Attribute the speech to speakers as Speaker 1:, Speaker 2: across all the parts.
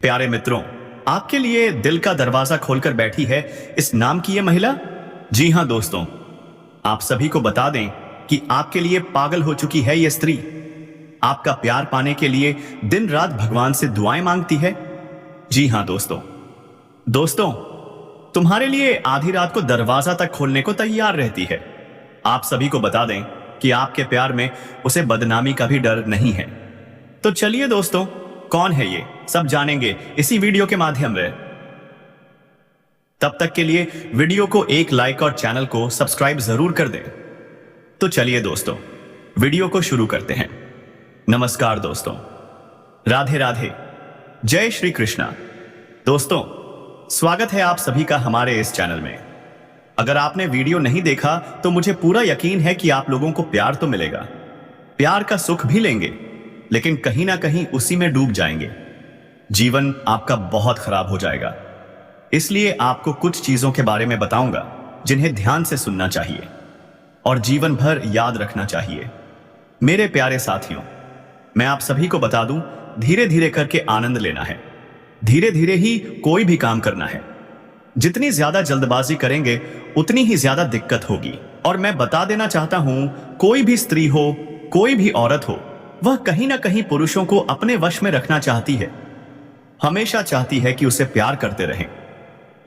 Speaker 1: प्यारे मित्रों, आपके लिए दिल का दरवाजा खोलकर बैठी है इस नाम की ये महिला। जी हां दोस्तों, आप सभी को बता दें कि आपके लिए पागल हो चुकी है ये स्त्री। आपका प्यार पाने के लिए दिन रात भगवान से दुआएं मांगती है। जी हां दोस्तों, तुम्हारे लिए आधी रात को दरवाजा तक खोलने को तैयार रहती है। आप सभी को बता दें कि आपके प्यार में उसे बदनामी का भी डर नहीं है। तो चलिए दोस्तों, कौन है ये सब जानेंगे इसी वीडियो के माध्यम से। तब तक के लिए वीडियो को एक लाइक और चैनल को सब्सक्राइब जरूर कर दें। तो चलिए दोस्तों, वीडियो को शुरू करते हैं। नमस्कार दोस्तों, राधे राधे, जय श्री कृष्णा। दोस्तों, स्वागत है आप सभी का हमारे इस चैनल में। अगर आपने वीडियो नहीं देखा तो मुझे पूरा यकीन है कि आप लोगों को प्यार तो मिलेगा, प्यार का सुख भी लेंगे, लेकिन कहीं ना कहीं उसी में डूब जाएंगे। जीवन आपका बहुत खराब हो जाएगा। इसलिए आपको कुछ चीजों के बारे में बताऊंगा जिन्हें ध्यान से सुनना चाहिए और जीवन भर याद रखना चाहिए। मेरे प्यारे साथियों, मैं आप सभी को बता दूं, धीरे धीरे करके आनंद लेना है, धीरे धीरे ही कोई भी काम करना है। जितनी ज्यादा जल्दबाजी करेंगे उतनी ही ज्यादा दिक्कत होगी। और मैं बता देना चाहता हूं, कोई भी स्त्री हो, कोई भी औरत हो, वह कहीं ना कहीं पुरुषों को अपने वश में रखना चाहती है, हमेशा चाहती है कि उसे प्यार करते रहें।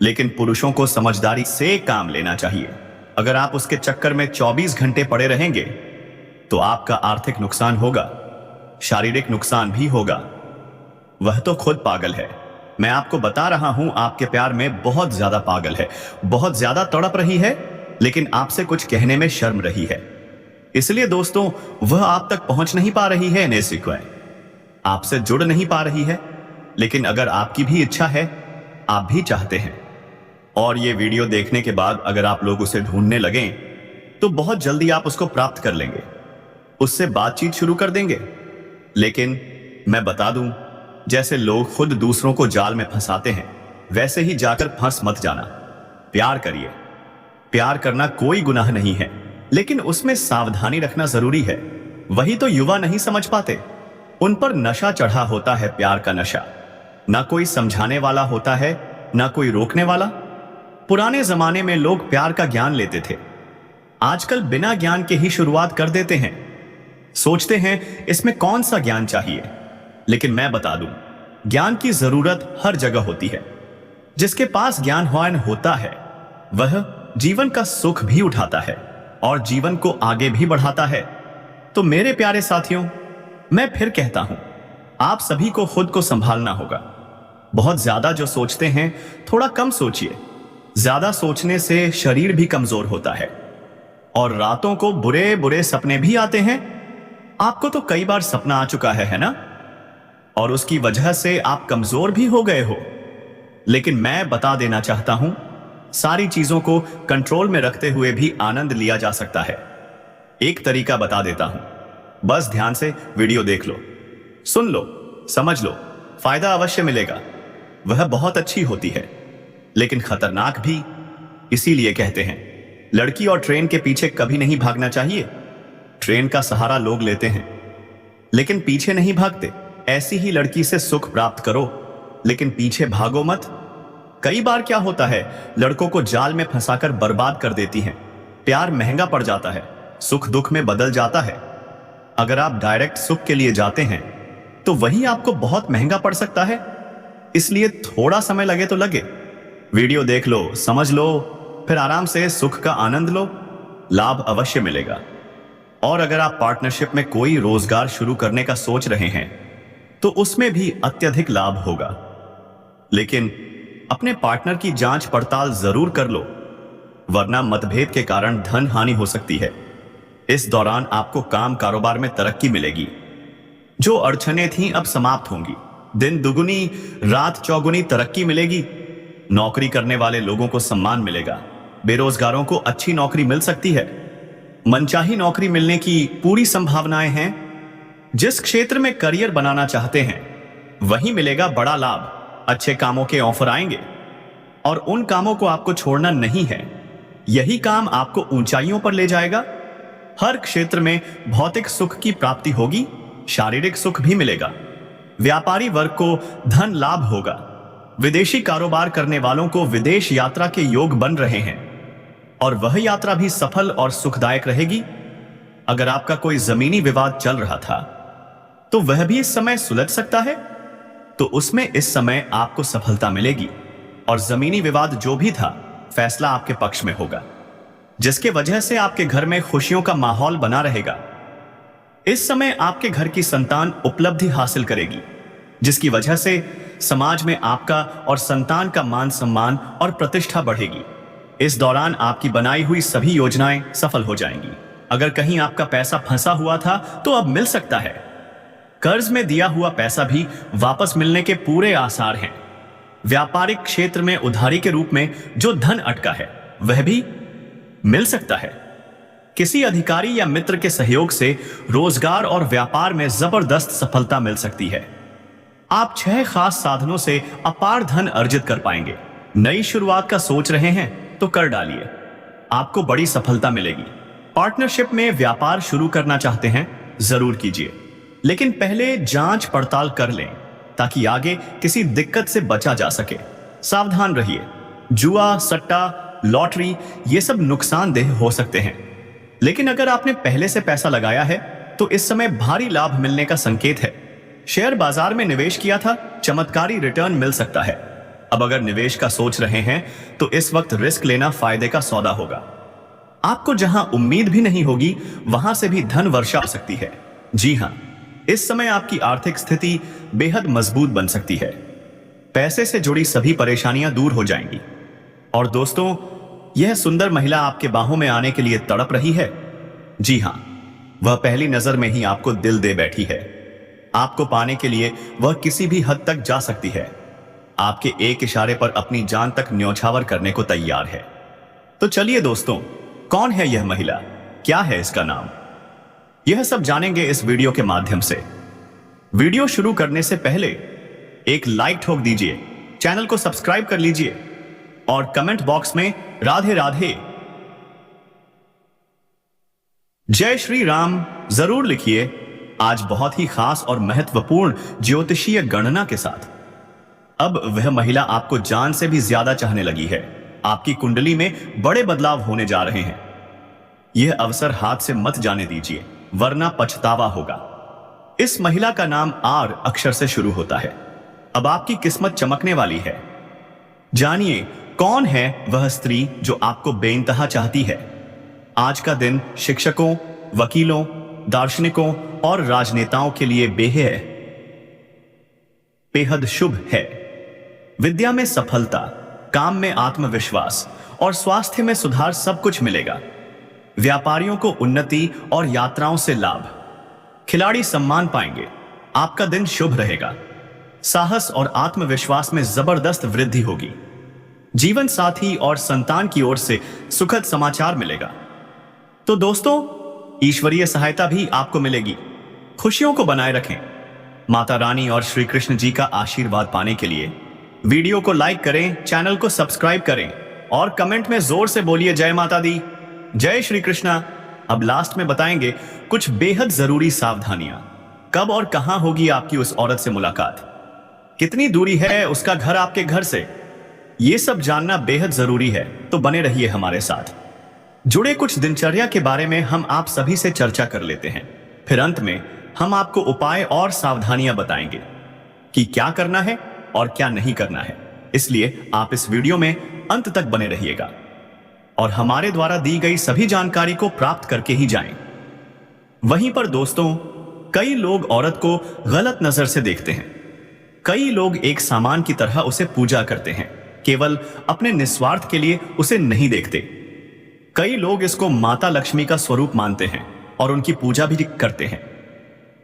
Speaker 1: लेकिन पुरुषों को समझदारी से काम लेना चाहिए। अगर आप उसके चक्कर में 24 घंटे पड़े रहेंगे तो आपका आर्थिक नुकसान होगा, शारीरिक नुकसान भी होगा। वह तो खुद पागल है। मैं आपको बता रहा हूं, आपके प्यार में बहुत ज्यादा पागल है, बहुत ज्यादा तड़प रही है, लेकिन आपसे कुछ कहने में शर्म रही है। इसलिए दोस्तों, वह आप तक पहुंच नहीं पा रही है, ने सिखवाए, आपसे जुड़ नहीं पा रही है। लेकिन अगर आपकी भी इच्छा है, आप भी चाहते हैं, और ये वीडियो देखने के बाद अगर आप लोग उसे ढूंढने लगें तो बहुत जल्दी आप उसको प्राप्त कर लेंगे, उससे बातचीत शुरू कर देंगे। लेकिन मैं बता दूं, जैसे लोग खुद दूसरों को जाल में फंसाते हैं, वैसे ही जाकर फंस मत जाना। प्यार करिए। प्यार करना कोई गुनाह नहीं है, लेकिन उसमें सावधानी रखना जरूरी है। वही तो युवा नहीं समझ पाते। उन पर नशा चढ़ा होता है, प्यार का नशा। ना कोई समझाने वाला होता है, ना कोई रोकने वाला। पुराने जमाने में लोग प्यार का ज्ञान लेते थे, आजकल बिना ज्ञान के ही शुरुआत कर देते हैं। सोचते हैं इसमें कौन सा ज्ञान चाहिए। लेकिन मैं बता दूं, ज्ञान की जरूरत हर जगह होती है। जिसके पास ज्ञानवान होता है वह जीवन का सुख भी उठाता है और जीवन को आगे भी बढ़ाता है। तो मेरे प्यारे साथियों, मैं फिर कहता हूं, आप सभी को खुद को संभालना होगा। बहुत ज्यादा जो सोचते हैं, थोड़ा कम सोचिए। ज्यादा सोचने से शरीर भी कमजोर होता है और रातों को बुरे बुरे सपने भी आते हैं। आपको तो कई बार सपना आ चुका है ना? और उसकी वजह से आप कमजोर भी हो गए हो। लेकिन मैं बता देना चाहता हूं, सारी चीजों को कंट्रोल में रखते हुए भी आनंद लिया जा सकता है। एक तरीका बता देता हूं, बस ध्यान से वीडियो देख लो, सुन लो, समझ लो, फायदा अवश्य मिलेगा। वह बहुत अच्छी होती है, लेकिन खतरनाक भी। इसीलिए कहते हैं, लड़की और ट्रेन के पीछे कभी नहीं भागना चाहिए। ट्रेन का सहारा लोग लेते हैं, लेकिन पीछे नहीं भागते। ऐसी ही लड़की से सुख प्राप्त करो, लेकिन पीछे भागो मत। कई बार क्या होता है, लड़कों को जाल में फंसाकर बर्बाद कर देती हैं। प्यार महंगा पड़ जाता है, सुख दुख में बदल जाता है। अगर आप डायरेक्ट सुख के लिए जाते हैं तो वही आपको बहुत महंगा पड़ सकता है। इसलिए थोड़ा समय लगे तो लगे, वीडियो देख लो, समझ लो, फिर आराम से सुख का आनंद लो, लाभ अवश्य मिलेगा। और अगर आप पार्टनरशिप में कोई रोजगार शुरू करने का सोच रहे हैं तो उसमें भी अत्यधिक लाभ होगा। लेकिन अपने पार्टनर की जांच पड़ताल जरूर कर लो, वरना मतभेद के कारण धन हानि हो सकती है। इस दौरान आपको काम कारोबार में तरक्की मिलेगी। जो अड़चनें थीं अब समाप्त होंगी। दिन दुगुनी रात चौगुनी तरक्की मिलेगी। नौकरी करने वाले लोगों को सम्मान मिलेगा। बेरोजगारों को अच्छी नौकरी मिल सकती है। मनचाही नौकरी मिलने की पूरी संभावनाएं हैं। जिस क्षेत्र में करियर बनाना चाहते हैं वहीं मिलेगा बड़ा लाभ। अच्छे कामों के ऑफर आएंगे और उन कामों को आपको छोड़ना नहीं है। यही काम आपको ऊंचाइयों पर ले जाएगा। हर क्षेत्र में भौतिक सुख की प्राप्ति होगी, शारीरिक सुख भी मिलेगा। व्यापारी वर्ग को धन लाभ होगा। विदेशी कारोबार करने वालों को विदेश यात्रा के योग बन रहे हैं और वह यात्रा भी सफल और सुखदायक रहेगी। अगर आपका कोई जमीनी विवाद चल रहा था तो वह भी इस समय सुलझ सकता है, तो उसमें इस समय आपको सफलता मिलेगी और जमीनी विवाद जो भी था फैसला आपके पक्ष में होगा, जिसके वजह से आपके घर में खुशियों का माहौल बना रहेगा। इस समय आपके घर की संतान उपलब्धि हासिल करेगी, जिसकी वजह से समाज में आपका और संतान का मान सम्मान और प्रतिष्ठा बढ़ेगी। इस दौरान आपकी बनाई हुई सभी योजनाएं सफल हो जाएंगी। अगर कहीं आपका पैसा फंसा हुआ था तो अब मिल सकता है। कर्ज में दिया हुआ पैसा भी वापस मिलने के पूरे आसार हैं। व्यापारिक क्षेत्र में उधारी के रूप में जो धन अटका है वह भी मिल सकता है। किसी अधिकारी या मित्र के सहयोग से रोजगार और व्यापार में जबरदस्त सफलता मिल सकती है। आप 6 खास साधनों से अपार धन अर्जित कर पाएंगे। नई शुरुआत का सोच रहे हैं तो कर डालिए, आपको बड़ी सफलता मिलेगी। पार्टनरशिप में व्यापार शुरू करना चाहते हैं जरूर कीजिए, लेकिन पहले जांच पड़ताल कर लें ताकि आगे किसी दिक्कत से बचा जा सके। सावधान रहिए, जुआ, सट्टा, लॉटरी ये सब नुकसानदेह हो सकते हैं, लेकिन अगर आपने पहले से पैसा लगाया है तो इस समय भारी लाभ मिलने का संकेत है। शेयर बाजार में निवेश किया था, चमत्कारी रिटर्न मिल सकता है। अब अगर निवेश का सोच रहे हैं तो इस वक्त रिस्क लेना फायदे का सौदा होगा। आपको जहां उम्मीद भी नहीं होगी वहां से भी धन वर्षा हो सकती है। जी हां, इस समय आपकी आर्थिक स्थिति बेहद मजबूत बन सकती है। पैसे से जुड़ी सभी परेशानियां दूर हो जाएंगी। और दोस्तों, यह सुंदर महिला आपके बाहों में आने के लिए तड़प रही है। जी हां, वह पहली नजर में ही आपको दिल दे बैठी है। आपको पाने के लिए वह किसी भी हद तक जा सकती है। आपके एक इशारे पर अपनी जान तक न्यौछावर करने को तैयार है। तो चलिए दोस्तों, कौन है यह महिला, क्या है इसका नाम, यह सब जानेंगे इस वीडियो के माध्यम से। वीडियो शुरू करने से पहले एक लाइक ठोक दीजिए, चैनल को सब्सक्राइब कर लीजिए और कमेंट बॉक्स में राधे राधे, जय श्री राम जरूर लिखिए। आज बहुत ही खास और महत्वपूर्ण ज्योतिषीय गणना के साथ अब वह महिला आपको जान से भी ज्यादा चाहने लगी है। आपकी कुंडली में बड़े बदलाव होने जा रहे हैं। यह अवसर हाथ से मत जाने दीजिए, वरना पछतावा होगा। इस महिला का नाम आर अक्षर से शुरू होता है। अब आपकी किस्मत चमकने वाली है। जानिए कौन है वह स्त्री जो आपको बेइंतहा चाहती है। आज का दिन शिक्षकों, वकीलों, दार्शनिकों और राजनेताओं के लिए बेहद शुभ है। विद्या में सफलता, काम में आत्मविश्वास और स्वास्थ्य में सुधार सब कुछ मिलेगा। व्यापारियों को उन्नति और यात्राओं से लाभ, खिलाड़ी सम्मान पाएंगे। आपका दिन शुभ रहेगा। साहस और आत्मविश्वास में जबरदस्त वृद्धि होगी। जीवन साथी और संतान की ओर से सुखद समाचार मिलेगा। तो दोस्तों, ईश्वरीय सहायता भी आपको मिलेगी। खुशियों को बनाए रखें। माता रानी और श्री कृष्ण जी का आशीर्वाद पाने के लिए वीडियो को लाइक करें, चैनल को सब्सक्राइब करें और कमेंट में जोर से बोलिए जय माता दी, जय श्री कृष्णा। अब लास्ट में बताएंगे कुछ बेहद जरूरी सावधानियां। कब और कहां होगी आपकी उस औरत से मुलाकात, कितनी दूरी है उसका घर आपके घर से, यह सब जानना बेहद जरूरी है। तो बने रहिए हमारे साथ। जुड़े कुछ दिनचर्या के बारे में हम आप सभी से चर्चा कर लेते हैं। फिर अंत में हम आपको उपाय और सावधानियां बताएंगे कि क्या करना है और क्या नहीं करना है। इसलिए आप इस वीडियो में अंत तक बने रहिएगा और हमारे द्वारा दी गई सभी जानकारी को प्राप्त करके ही जाएं। वहीं पर दोस्तों, कई लोग औरत को गलत नजर से देखते हैं। कई लोग एक सामान की तरह उसे पूजा करते हैं, केवल अपने निस्वार्थ के लिए उसे नहीं देखते। कई लोग इसको माता लक्ष्मी का स्वरूप मानते हैं और उनकी पूजा भी करते हैं।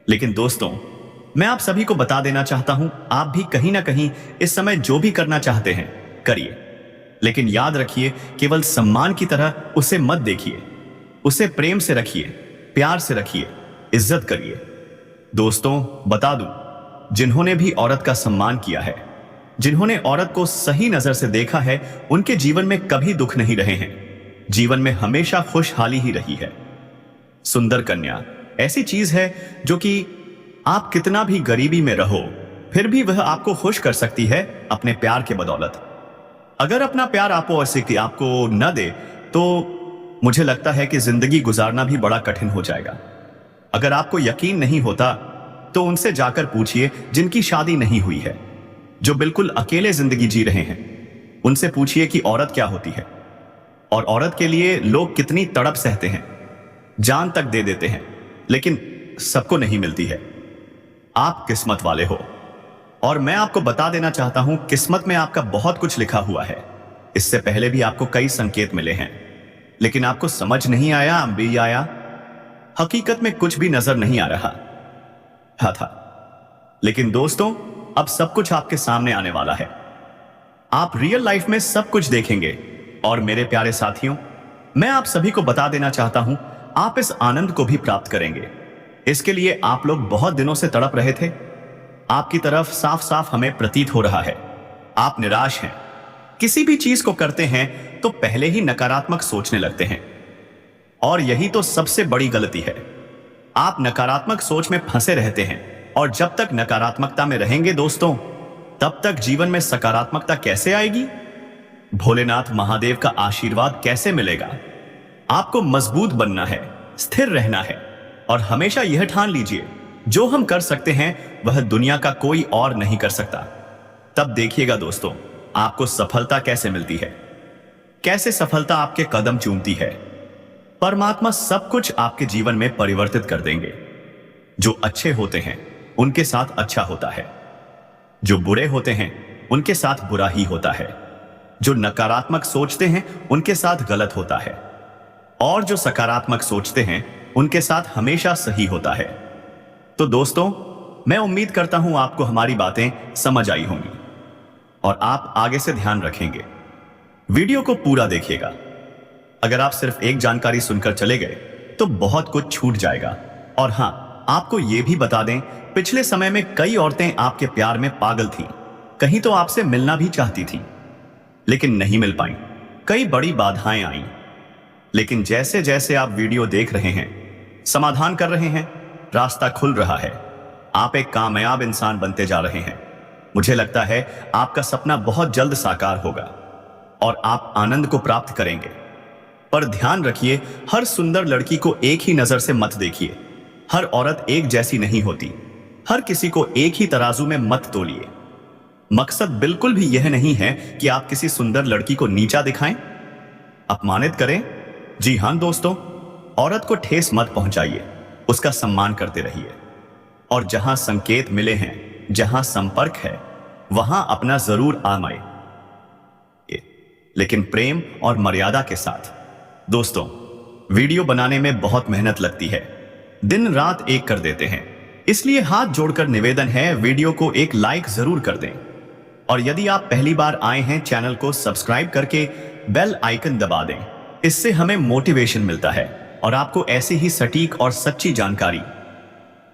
Speaker 1: लेकिन दोस्तों, मैं आप सभी को बता देना चाहता हूं, आप भी कहीं ना कहीं इस समय जो भी करना चाहते हैं करिए, लेकिन याद रखिए केवल सम्मान की तरह उसे मत देखिए। उसे प्रेम से रखिए, प्यार से रखिए, इज्जत करिए। दोस्तों, बता दूं, जिन्होंने भी औरत का सम्मान किया है, जिन्होंने औरत को सही नजर से देखा है, उनके जीवन में कभी दुख नहीं रहे हैं। जीवन में हमेशा खुशहाली ही रही है। सुंदर कन्या ऐसी चीज है जो कि आप कितना भी गरीबी में रहो, फिर भी वह आपको खुश कर सकती है अपने प्यार के बदौलत। अगर अपना प्यार आपको न दे तो मुझे लगता है कि जिंदगी गुजारना भी बड़ा कठिन हो जाएगा। अगर आपको यकीन नहीं होता तो उनसे जाकर पूछिए जिनकी शादी नहीं हुई है, जो बिल्कुल अकेले जिंदगी जी रहे हैं। उनसे पूछिए कि औरत क्या होती है और औरत के लिए लोग कितनी तड़प सहते हैं, जान तक दे देते हैं, लेकिन सबको नहीं मिलती है। आप किस्मत वाले हो और मैं आपको बता देना चाहता हूं, किस्मत में आपका बहुत कुछ लिखा हुआ है। इससे पहले भी आपको कई संकेत मिले हैं, लेकिन आपको समझ नहीं आया, भी आया। हकीकत में कुछ भी नजर नहीं आ रहा था। लेकिन दोस्तों, अब सब कुछ आपके सामने आने वाला है। आप रियल लाइफ में सब कुछ देखेंगे। और मेरे प्यारे साथियों, मैं आप सभी को बता देना चाहता हूं, आप इस आनंद को भी प्राप्त करेंगे। इसके लिए आप लोग बहुत दिनों से तड़प रहे थे। आपकी तरफ साफ साफ हमें प्रतीत हो रहा है आप निराश हैं। किसी भी चीज को करते हैं तो पहले ही नकारात्मक सोचने लगते हैं, और यही तो सबसे बड़ी गलती है। आप नकारात्मक सोच में फंसे रहते हैं, और जब तक नकारात्मकता में रहेंगे दोस्तों, तब तक जीवन में सकारात्मकता कैसे आएगी? भोलेनाथ महादेव का आशीर्वाद कैसे मिलेगा? आपको मजबूत बनना है, स्थिर रहना है, और हमेशा यह ठान लीजिए, जो हम कर सकते हैं वह दुनिया का कोई और नहीं कर सकता। तब देखिएगा दोस्तों, आपको सफलता कैसे मिलती है, कैसे सफलता आपके कदम चूमती है। परमात्मा सब कुछ आपके जीवन में परिवर्तित कर देंगे। जो अच्छे होते हैं उनके साथ अच्छा होता है, जो बुरे होते हैं उनके साथ बुरा ही होता है, जो नकारात्मक सोचते हैं उनके साथ गलत होता है, और जो सकारात्मक सोचते हैं उनके साथ हमेशा सही होता है। तो दोस्तों, मैं उम्मीद करता हूं आपको हमारी बातें समझ आई होंगी और आप आगे से ध्यान रखेंगे। वीडियो को पूरा देखिएगा। अगर आप सिर्फ एक जानकारी सुनकर चले गए तो बहुत कुछ छूट जाएगा। और हां, आपको यह भी बता दें, पिछले समय में कई औरतें आपके प्यार में पागल थीं। कहीं तो आपसे मिलना भी चाहती थीं, लेकिन नहीं मिल पाई। कई बड़ी बाधाएं आईं, लेकिन जैसे जैसे आप वीडियो देख रहे हैं, समाधान कर रहे हैं, रास्ता खुल रहा है। आप एक कामयाब इंसान बनते जा रहे हैं। मुझे लगता है आपका सपना बहुत जल्द साकार होगा और आप आनंद को प्राप्त करेंगे। पर ध्यान रखिए, हर सुंदर लड़की को एक ही नजर से मत देखिए। हर औरत एक जैसी नहीं होती। हर किसी को एक ही तराजू में मत तोलिए। मकसद बिल्कुल भी यह नहीं है कि आप किसी सुंदर लड़की को नीचा दिखाएं, अपमानित करें। जी हां दोस्तों, औरत को ठेस मत पहुंचाइए, उसका सम्मान करते रहिए। और जहां संकेत मिले हैं, जहां संपर्क है, वहां अपना जरूर आजमाएं, लेकिन प्रेम और मर्यादा के साथ। दोस्तों, वीडियो बनाने में बहुत मेहनत लगती है, दिन रात एक कर देते हैं, इसलिए हाथ जोड़कर निवेदन है, वीडियो को एक लाइक जरूर कर दें। और यदि आप पहली बार आए हैं, चैनल को सब्सक्राइब करके बेल आइकन दबा दें। इससे हमें मोटिवेशन मिलता है और आपको ऐसी ही सटीक और सच्ची जानकारी।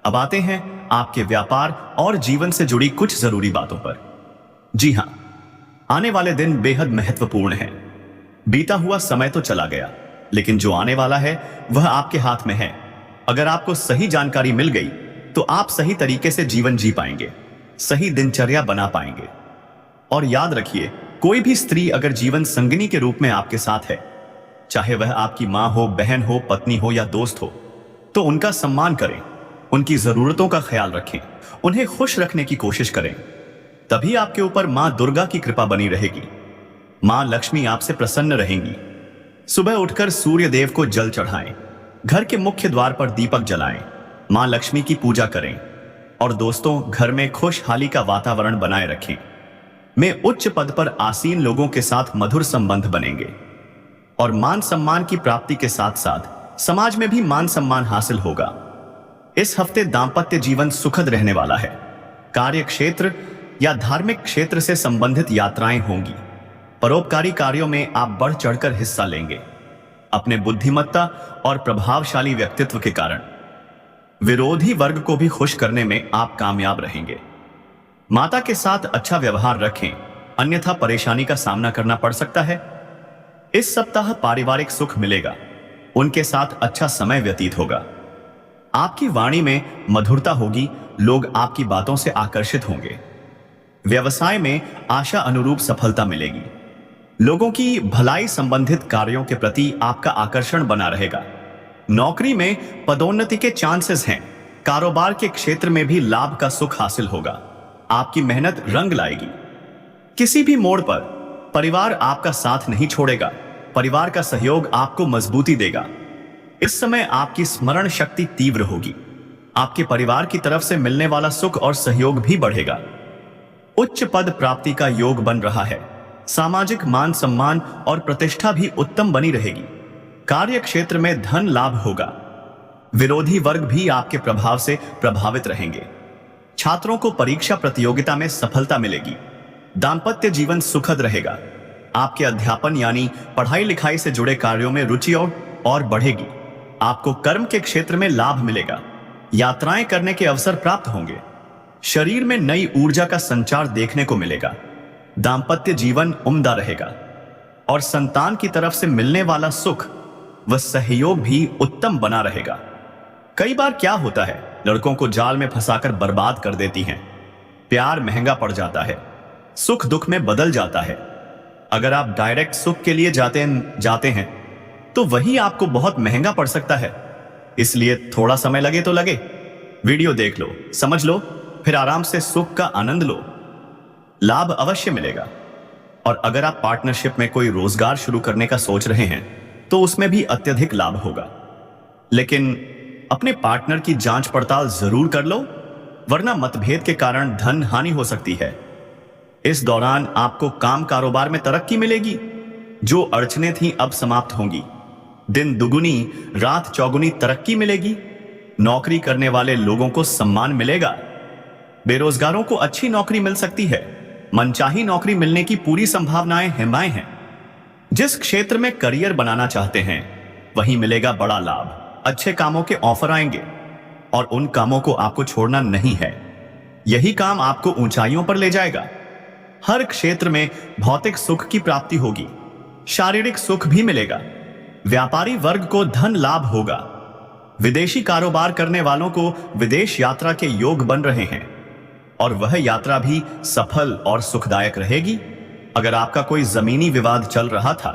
Speaker 1: अब आते हैं आपके व्यापार और जीवन से जुड़ी कुछ जरूरी बातों पर। जी हां, आने वाले दिन बेहद महत्वपूर्ण हैं। बीता हुआ समय तो चला गया, लेकिन जो आने वाला है वह आपके हाथ में है। अगर आपको सही जानकारी मिल गई तो आप सही तरीके से जीवन जी पाएंगे, सही दिनचर्या बना पाएंगे। और याद रखिए, कोई भी स्त्री अगर जीवन संगिनी के रूप में आपके साथ है, चाहे वह आपकी मां हो, बहन हो, पत्नी हो या दोस्त हो, तो उनका सम्मान करें, उनकी जरूरतों का ख्याल रखें, उन्हें खुश रखने की कोशिश करें। तभी आपके ऊपर मां दुर्गा की कृपा बनी रहेगी। मां लक्ष्मी आपसे प्रसन्न रहेंगी। सुबह उठकर सूर्य देव को जल चढ़ाएं, घर के मुख्य द्वार पर दीपक जलाएं, मां लक्ष्मी की पूजा करें। और दोस्तों, घर में खुशहाली का वातावरण बनाए रखें। में उच्च पद पर आसीन लोगों के साथ मधुर संबंध बनेंगे और मान सम्मान की प्राप्ति के साथ साथ समाज में भी मान सम्मान हासिल होगा। इस हफ्ते दांपत्य जीवन सुखद रहने वाला है। कार्य क्षेत्र या धार्मिक क्षेत्र से संबंधित यात्राएं होंगी। परोपकारी कार्यों में आप बढ़ चढ़कर हिस्सा लेंगे। अपने बुद्धिमत्ता और प्रभावशाली व्यक्तित्व के कारण विरोधी वर्ग को भी खुश करने में आप कामयाब रहेंगे। माता के साथ अच्छा व्यवहार रखें, अन्यथा परेशानी का सामना करना पड़ सकता है। इस सप्ताह पारिवारिक सुख मिलेगा, उनके साथ अच्छा समय व्यतीत होगा। आपकी वाणी में मधुरता होगी, लोग आपकी बातों से आकर्षित होंगे। व्यवसाय में आशा अनुरूप सफलता मिलेगी। लोगों की भलाई संबंधित कार्यों के प्रति आपका आकर्षण बना रहेगा। नौकरी में पदोन्नति के चांसेस हैं। कारोबार के क्षेत्र में भी लाभ का सुख हासिल होगा। आपकी मेहनत रंग लाएगी। किसी भी मोड़ पर परिवार आपका साथ नहीं छोड़ेगा। परिवार का सहयोग आपको मजबूती देगा। इस समय आपकी स्मरण शक्ति तीव्र होगी। आपके परिवार की तरफ से मिलने वाला सुख और सहयोग भी बढ़ेगा। उच्च पद प्राप्ति का योग बन रहा है। सामाजिक मान सम्मान और प्रतिष्ठा भी उत्तम बनी रहेगी। कार्य क्षेत्र में धन लाभ होगा। विरोधी वर्ग भी आपके प्रभाव से प्रभावित रहेंगे। छात्रों को परीक्षा प्रतियोगिता में सफलता मिलेगी। दांपत्य जीवन सुखद रहेगा। आपके अध्यापन यानी पढ़ाई लिखाई से जुड़े कार्यों में रुचि और बढ़ेगी। आपको कर्म के क्षेत्र में लाभ मिलेगा। यात्राएं करने के अवसर प्राप्त होंगे। शरीर में नई ऊर्जा का संचार देखने को मिलेगा। दांपत्य जीवन उम्दा रहेगा और संतान की तरफ से मिलने वाला सुख व सहयोग भी उत्तम बना रहेगा। कई बार क्या होता है, लड़कों को जाल में फंसाकर बर्बाद कर देती हैं। प्यार महंगा पड़ जाता है, सुख दुख में बदल जाता है। अगर आप डायरेक्ट सुख के लिए जाते हैं तो वही आपको बहुत महंगा पड़ सकता है। इसलिए थोड़ा समय लगे तो लगे, वीडियो देख लो, समझ लो, फिर आराम से सुख का आनंद लो। लाभ अवश्य मिलेगा। और अगर आप पार्टनरशिप में कोई रोजगार शुरू करने का सोच रहे हैं तो उसमें भी अत्यधिक लाभ होगा। लेकिन अपने पार्टनर की जांच पड़ताल जरूर कर लो, वरना मतभेद के कारण धन हानि हो सकती है। इस दौरान आपको काम कारोबार में तरक्की मिलेगी। जो अड़चनें थीं अब समाप्त होंगी। दिन दुगुनी रात चौगुनी तरक्की मिलेगी। नौकरी करने वाले लोगों को सम्मान मिलेगा। बेरोजगारों को अच्छी नौकरी मिल सकती है। मनचाही नौकरी मिलने की पूरी संभावनाएं हैं। जिस क्षेत्र में करियर बनाना चाहते हैं वहीं मिलेगा बड़ा लाभ। अच्छे कामों के ऑफर आएंगे और उन कामों को आपको छोड़ना नहीं है। यही काम आपको ऊंचाइयों पर ले जाएगा। हर क्षेत्र में भौतिक सुख की प्राप्ति होगी। शारीरिक सुख भी मिलेगा। व्यापारी वर्ग को धन लाभ होगा। विदेशी कारोबार करने वालों को विदेश यात्रा के योग बन रहे हैं और वह यात्रा भी सफल और सुखदायक रहेगी। अगर आपका कोई जमीनी विवाद चल रहा था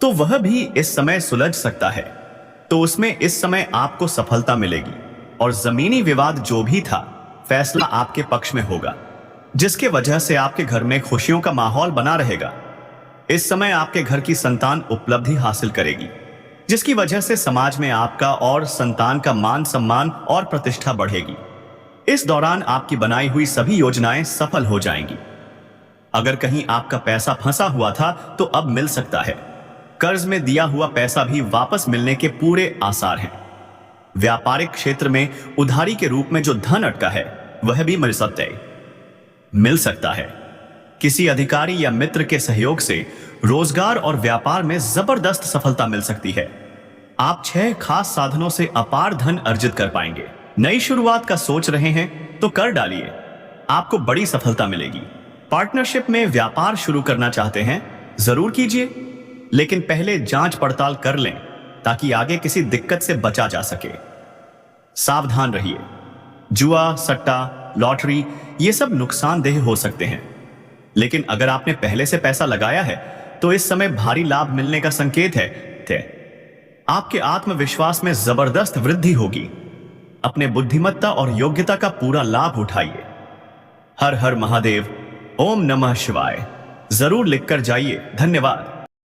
Speaker 1: तो वह भी इस समय सुलझ सकता है, तो उसमें इस समय आपको सफलता मिलेगी और जमीनी विवाद जो भी था फैसला आपके पक्ष में होगा, जिसके वजह से आपके घर में खुशियों का माहौल बना रहेगा। इस समय आपके घर की संतान उपलब्धि हासिल करेगी, जिसकी वजह से समाज में आपका और संतान का मान सम्मान और प्रतिष्ठा बढ़ेगी। इस दौरान आपकी बनाई हुई सभी योजनाएं सफल हो जाएंगी। अगर कहीं आपका पैसा फंसा हुआ था तो अब मिल सकता है। कर्ज में दिया हुआ पैसा भी वापस मिलने के पूरे आसार हैं। व्यापारिक क्षेत्र में उधारी के रूप में जो धन अटका है वह भी मिल सकता है। किसी अधिकारी या मित्र के सहयोग से रोजगार और व्यापार में जबरदस्त सफलता मिल सकती है। आप 6 खास साधनों से अपार धन अर्जित कर पाएंगे। नई शुरुआत का सोच रहे हैं तो कर डालिए, आपको बड़ी सफलता मिलेगी। पार्टनरशिप में व्यापार शुरू करना चाहते हैं जरूर कीजिए, लेकिन पहले जांच पड़ताल कर लें ताकि आगे किसी दिक्कत से बचा जा सके। सावधान रहिए। जुआ, सट्टा, लॉटरी ये सब नुकसानदेह हो सकते हैं, लेकिन अगर आपने पहले से पैसा लगाया है तो इस समय भारी लाभ मिलने का संकेत है। आपके आत्मविश्वास में जबरदस्त वृद्धि होगी। अपने बुद्धिमत्ता और योग्यता का पूरा लाभ उठाइए। हर हर महादेव, ओम नमः शिवाय जरूर लिखकर जाइए। धन्यवाद।